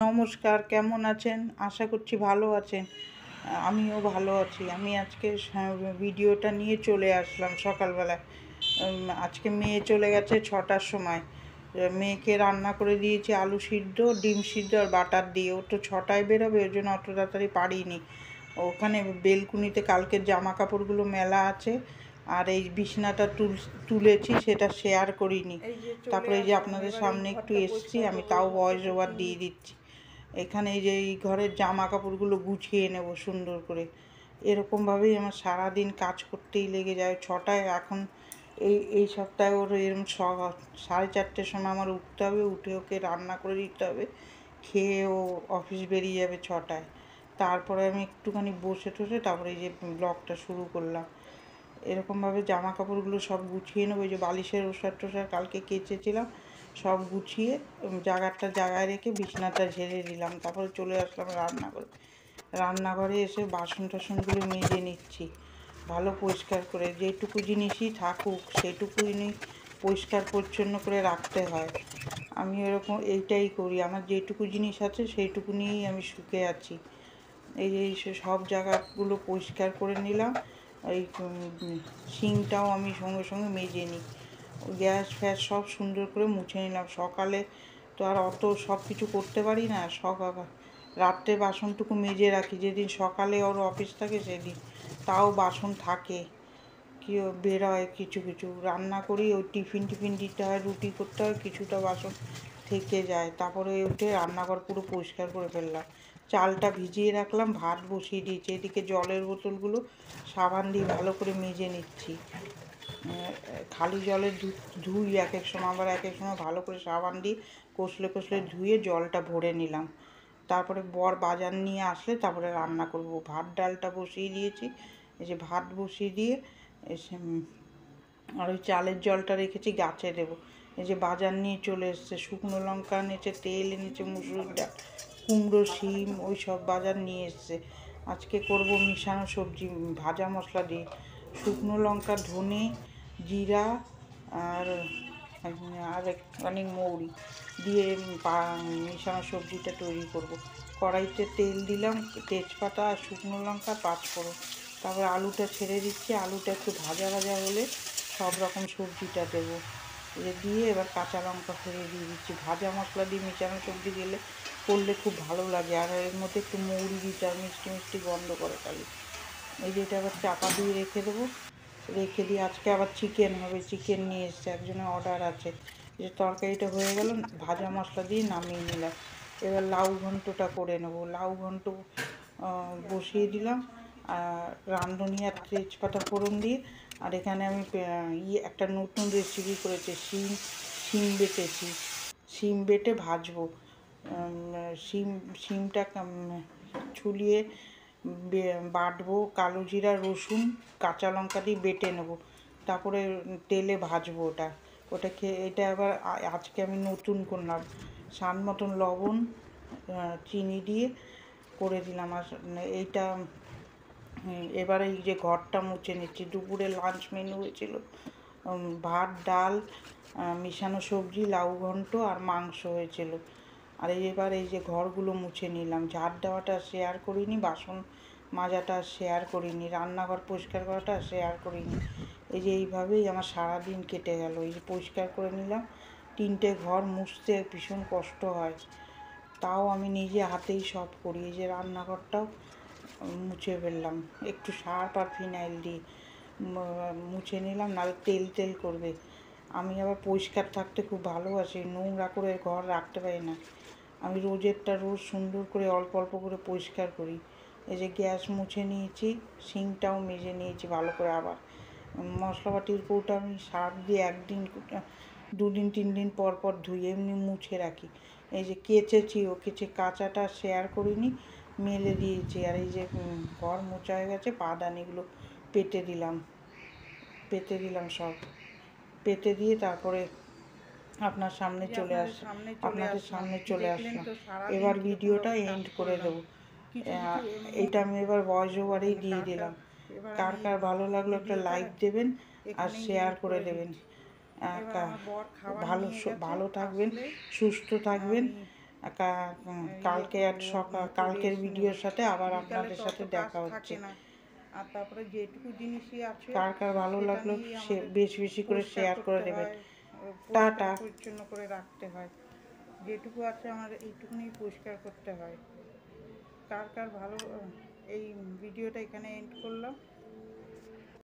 নমস্কার, কেমন আছেন? আশা করছি ভালো আছেন। আমিও ভালো আছি। আমি আজকে ভিডিওটা নিয়ে চলে আসলাম সকালবেলায়। আজকে মেয়ে চলে গেছে 6টার সময়। মেয়েকে রান্না করে দিয়েছি আলু সিদ্ধ, ডিম সিদ্ধ আর বাটার দিয়ে। ও তো 6টায় বেরোবে, ওই জন্য অত তাড়াতাড়ি পারিনি। ওখানে বেলকুনিতে কালকের জামা কাপড়গুলো মেলা আছে, আর এই বিছনাটা তুলেছি, সেটা শেয়ার করিনি। তারপরে এই যে আপনাদের সামনে একটু এসছি, আমি তাও ভয়েস ওভার দিয়ে দিচ্ছি। এখানে এই যে এই ঘরের জামা কাপড়গুলো গুছিয়ে নেব সুন্দর করে। এরকমভাবেই আমার সারাদিন কাজ করতেই লেগে যায়। 6টায় এখন এই সপ্তাহে ওর এরকম 4:30টার সময় আমার উঠতে হবে, উঠে ওকে রান্না করে দিতে হবে, খেয়ে ও অফিস বেরিয়ে যাবে 6টায়। তারপরে আমি একটুখানি বসে টসে তারপরে এই যে ব্লগটা শুরু করলাম। এরকমভাবে জামা কাপড়গুলো সব গুছিয়ে নেবো। এই যে বালিশের ওষার টোষার কালকে কেচেছিলাম, সব গুছিয়ে জায়গায় রেখে বিছানাটা ঝেড়ে দিলাম। তারপরে চলে আসলাম রান্নাঘরে এসে বাসন টাসনগুলো মেজে নিচ্ছি ভালো পরিষ্কার করে। যেটুকু জিনিসই থাকুক সেটুকুই পরিষ্কার পরিচ্ছন্ন করে রাখতে হয়। আমি এরকম এইটাই করি। আমার যেটুকু জিনিস আছে সেইটুকু নিয়েই আমি সুখে আছি। এই সব জায়গাগুলো পরিষ্কার করে নিলাম। এই সিঙ্কটাও আমি সঙ্গে সঙ্গে মেজে নিই। গ্যাস ফ্যাস সব সুন্দর করে মুছে নিলাম। সকালে তো আর অত সব কিছু করতে পারি না, রাত্রে বাসনটুকু মেজে রাখি। যেদিন সকালে ওর অফিস থাকে সেদিন তাও বাসন থাকে, কেউ বেরোয়, কিছু কিছু রান্না করি, ওই টিফিন দিতে হয়, রুটি করতে হয়, কিছুটা বাসন থেকে যায়। তারপরে উঠে রান্নাঘর পুরো পরিষ্কার করে ফেললাম। চালটা ভিজিয়ে রাখলাম, ভাত বসিয়ে দিয়েছি। এদিকে জলের বোতলগুলো সাবান দিয়ে ভালো করে মেজে নিচ্ছি। খালি জলে ধুই এক এক সময়, আবার এক এক সময় ভালো করে সাবান দিয়ে কষলে ধুয়ে জলটা ভরে নিলাম। তারপরে বর বাজার নিয়ে আসলে তারপরে রান্না করব। ভাত ডালটা বসিয়ে দিয়েছি। এই যে ভাত বসিয়ে দিয়ে এসে আর ওই চালের জলটা রেখেছি গাছে দেবো। এই যে বাজার নিয়ে চলে এসছে, শুকনো লঙ্কা এনেছে, তেল এনেছে, মুসুর ডাল, কুমড়ো, শিম, ওই সব বাজার নিয়ে এসছে। আজকে করব মিশানো সবজি ভাজা মশলা দিয়ে। শুকনো লঙ্কা, ধনে, জিরা আর আর অনেক মৌরি দিয়ে মিশানো সবজিটা তৈরি করব। কড়াইতে তেল দিলাম, তেজপাতা আর শুকনো লঙ্কা, পাঁচফোড়ন। তারপর আলুটা ছেড়ে দিচ্ছি। আলুটা একটু ভাজা হলে সব রকম সবজিটা দেবো। দিয়ে এবার কাঁচা লঙ্কা ফেলে দিয়ে দিচ্ছি। ভাজা মশলা দিয়ে মিশানো সবজি করলে খুব ভালো লাগে। আর এর মধ্যে একটু মৌরি দিতে আর মিষ্টি গন্ধ করে খালি। এই যে এটা আবার চাপা দিয়ে রেখে দেবো। রেখে দিয়ে আজকে আবার চিকেন হবে, চিকেন নিয়ে এসছে, একজনের অর্ডার আছে। যে তরকারিটা হয়ে গেল, ভাজা মশলা দিয়ে নামিয়ে নিলাম। এবার লাউ ঘন্টটা করে নেবো। লাউ ঘন্ট বসিয়ে দিলাম আর রাঁধুনি আর তেজপাতা ফোড়ন দিয়ে। আর এখানে আমি একটা নতুন রেসিপি করেছি, শিম বেটেছি। শিম বেটে ভাজবো। শিমটা ছুলিয়ে বাটবো, কালো জিরা, রসুন, কাঁচা লঙ্কা দিয়ে বেটে নেবো। তারপরে তেলে ভাজবো এটা আবার আজকে আমি নতুন করলাম। স্বাদ মতন লবণ, চিনি দিয়ে করে দিলাম। আর এইটা এবারে এই যে ঘরটা মুছে নিচ্ছি। দুপুরে লাঞ্চ মেনু হয়েছিল ভাত, ডাল, মিশানো সবজি, লাউ ঘন্ট আর মাংস হয়েছিল। আর এবার এই যে ঘরগুলো মুছে নিলাম। ঝাড় দেওয়াটা শেয়ার করিনি, বাসন মাজাটা শেয়ার করিনি, রান্নাঘর পরিষ্কার করাটা শেয়ার করিনি। এই যে এইভাবেই আমার সারাদিন কেটে গেল। এই যে পরিষ্কার করে নিলাম। 3টে ঘর মুছতে ভীষণ কষ্ট হয়, তাও আমি নিজে হাতেই সব করি। এই যে রান্নাঘরটাও মুছে ফেললাম একটু সার্ফ আর ফিনাইল দিয়ে মুছে নিলাম, নাহলে তেল করবে। আমি আবার পরিষ্কার থাকতে খুব ভালোবাসি, নোংরা করে ঘর রাখতে পারি না। আমি রোজ সুন্দর করে অল্প অল্প করে পরিষ্কার করি। এই যে গ্যাস মুছে নিয়েছি, সিঙ্কটাও মেজে নিয়েছি ভালো করে। আবার মশলাপাতির কৌটা আমি সার্ফ দিয়ে 2 দিন 3 দিন পর ধুই, এমনি মুছে রাখি। এই যে কেচেছিও, কাঁচাটা শেয়ার করিনি, মেলে দিয়েছি। আর এই যে ঘর মোছা হয়ে গেছে, পাদানিগুলো পেতে দিলাম সব পেতে দিয়ে তারপরে আপনাদের সামনে চলে আসলাম। এবার ভিডিওটা এন্ড করে দেবো। এটা আমি এবার ভয়েস ওভারেই দিয়ে দিলাম। কার ভালো লাগলো একটা লাইক দেবেন আর শেয়ার করে দেবেন। ভালো থাকবেন, সুস্থ থাকবেন। কালকে আর কালকের ভিডিওর সাথে আবার আপনাদের সাথে দেখা হচ্ছে। আর তারপরে যেটুকু জিনিসই আছে কার কার ভালো লাগলো সে বেশি বেশি করে শেয়ার করে দেবেন। টাটা। পরিচ্ছন্ন করে রাখতে হয়, যেটুকু আছে আমার এইটুকুনি পরিষ্কার করতে হয়। কার কার ভালো, এই ভিডিওটা এখানে এন্ড করলাম।